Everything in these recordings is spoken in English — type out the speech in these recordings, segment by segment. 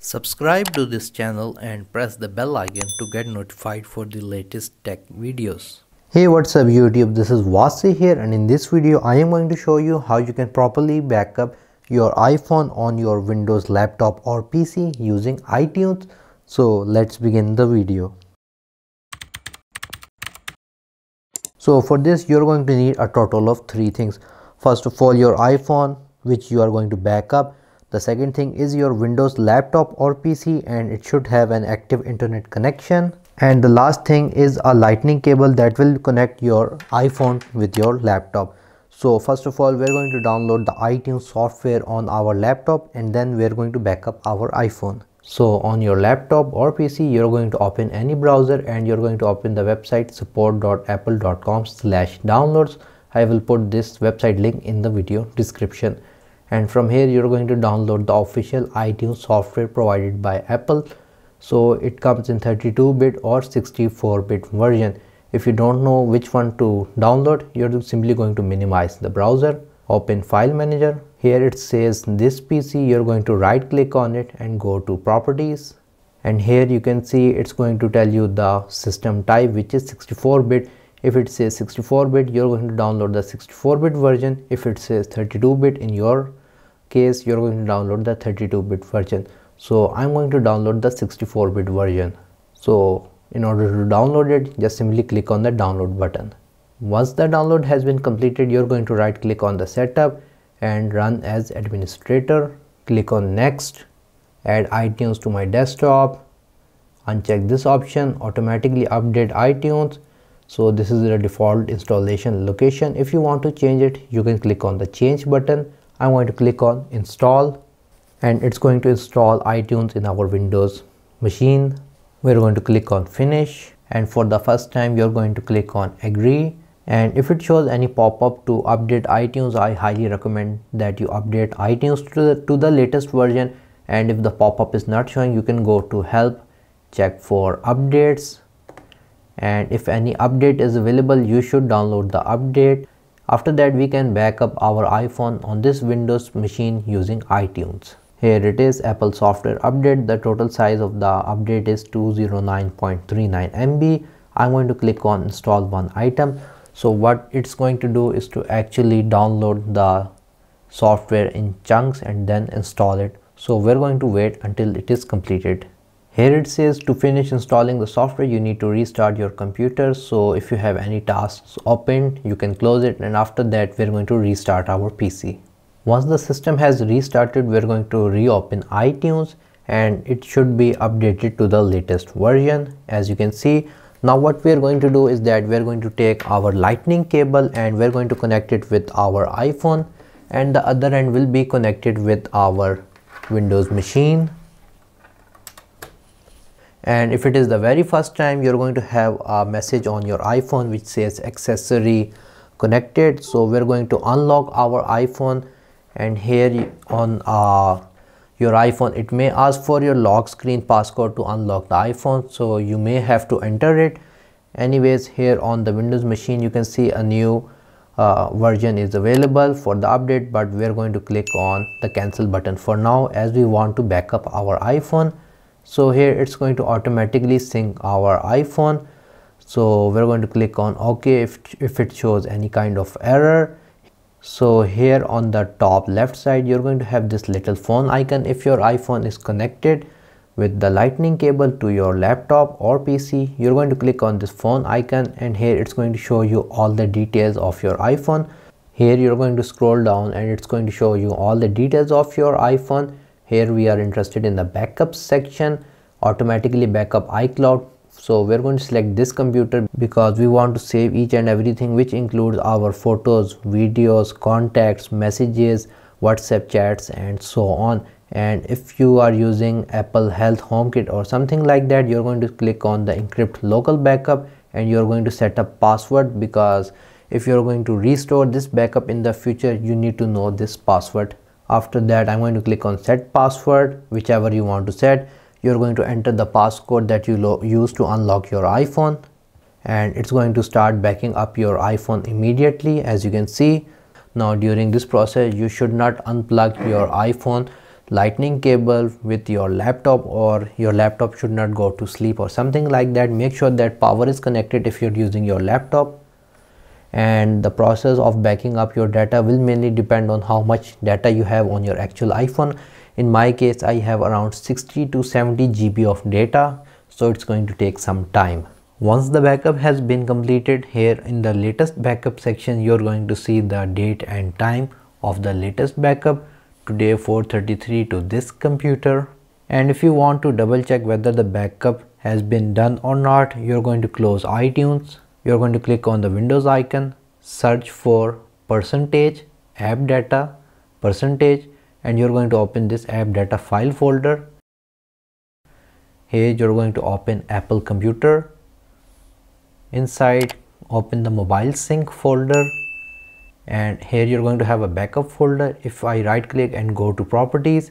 Subscribe to this channel and press the bell icon to get notified for the latest tech videos. Hey, what's up YouTube, this is Wasay here, and in this video I am going to show you how you can properly backup your iPhone on your Windows laptop or PC using iTunes. So let's begin the video. So for this you're going to need a total of 3 things. First of all, your iPhone, which you are going to backup. The second thing is your Windows laptop or PC, and it should have an active internet connection. And the last thing is a lightning cable that will connect your iPhone with your laptop. So first of all, we're going to download the iTunes software on our laptop, and then we're going to backup our iPhone. So on your laptop or PC, you're going to open any browser and you're going to open the website support.apple.com/downloads. I will put this website link in the video description. And from here you're going to download the official iTunes software provided by Apple. So it comes in 32-bit or 64-bit version. If you don't know which one to download, you're simply going to minimize the browser, open file manager. Here it says this PC, you're going to right click on it and go to properties, and here you can see it's going to tell you the system type, which is 64-bit. If it says 64-bit, you're going to download the 64-bit version. If it says 32-bit, in your case you're going to download the 32-bit version. So I'm going to download the 64-bit version. So in order to download it, just simply click on the download button. Once the download has been completed, you're going to right click on the setup and run as administrator. Click on next, add iTunes to my desktop, uncheck this option, automatically update iTunes. So this is the default installation location. If you want to change it, you can click on the change button. I'm going to click on install, and it's going to install iTunes in our Windows machine. We're going to click on finish, and for the first time you're going to click on agree. And if it shows any pop-up to update iTunes, I highly recommend that you update iTunes to the latest version. And if the pop-up is not showing, you can go to help, check for updates, and if any update is available, you should download the update. After that, we can back up our iPhone on this Windows machine using iTunes. Here it is, Apple software update. The total size of the update is 209.39 MB. I'm going to click on install one item. So what it's going to do is to actually download the software in chunks and then install it. So we're going to wait until it is completed. Here it says to finish installing the software, you need to restart your computer. So if you have any tasks opened, you can close it, and after that we're going to restart our PC. Once the system has restarted, we're going to reopen iTunes, and it should be updated to the latest version. As you can see, now what we're going to do is that we're going to take our lightning cable and we're going to connect it with our iPhone, and the other end will be connected with our Windows machine. And if it is the very first time, you're going to have a message on your iPhone which says accessory connected. So we're going to unlock our iPhone, and here on your iPhone it may ask for your lock screen passcode to unlock the iPhone, so you may have to enter it. Anyways, here on the Windows machine you can see a new version is available for the update, but we're going to click on the cancel button for now as we want to back up our iPhone. So here it's going to automatically sync our iPhone. So we're going to click on OK if it shows any kind of error. So here on the top left side, you're going to have this little phone icon. If your iPhone is connected with the lightning cable to your laptop or PC, you're going to click on this phone icon, and here it's going to show you all the details of your iPhone. Here you're going to scroll down and it's going to show you all the details of your iPhone. Here we are interested in the backup section, automatically backup iCloud. So we're going to select this computer because we want to save each and everything, which includes our photos, videos, contacts, messages, WhatsApp chats, and so on. And if you are using Apple Health HomeKit or something like that, you're going to click on the encrypt local backup, and you're going to set up password, because if you're going to restore this backup in the future, you need to know this password. After that, I'm going to click on set password, whichever you want to set. You're going to enter the passcode that you use to unlock your iPhone, and it's going to start backing up your iPhone immediately. As you can see, now during this process you should not unplug your iPhone lightning cable with your laptop, or your laptop should not go to sleep or something like that. Make sure that power is connected if you're using your laptop. And the process of backing up your data will mainly depend on how much data you have on your actual iPhone. In my case, I have around 60 to 70 GB of data, so it's going to take some time. Once the backup has been completed, here in the latest backup section, you're going to see the date and time of the latest backup, today 4:33 to this computer. And if you want to double check whether the backup has been done or not, you're going to close iTunes. You're going to click on the Windows icon, search for percentage app data percentage, and you're going to open this app data file folder. Here you're going to open Apple computer. Inside, open the mobile sync folder, and here you're going to have a backup folder. If I right click and go to properties,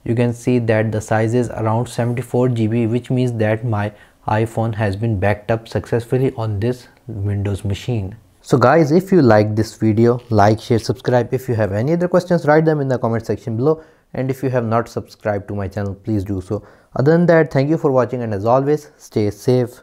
you can see that the size is around 74 GB, which means that my iPhone has been backed up successfully on this Windows machine. So guys, if you like this video, like, share, subscribe. If you have any other questions, write them in the comment section below, and if you have not subscribed to my channel, please do so. Other than that, thank you for watching, and as always, stay safe.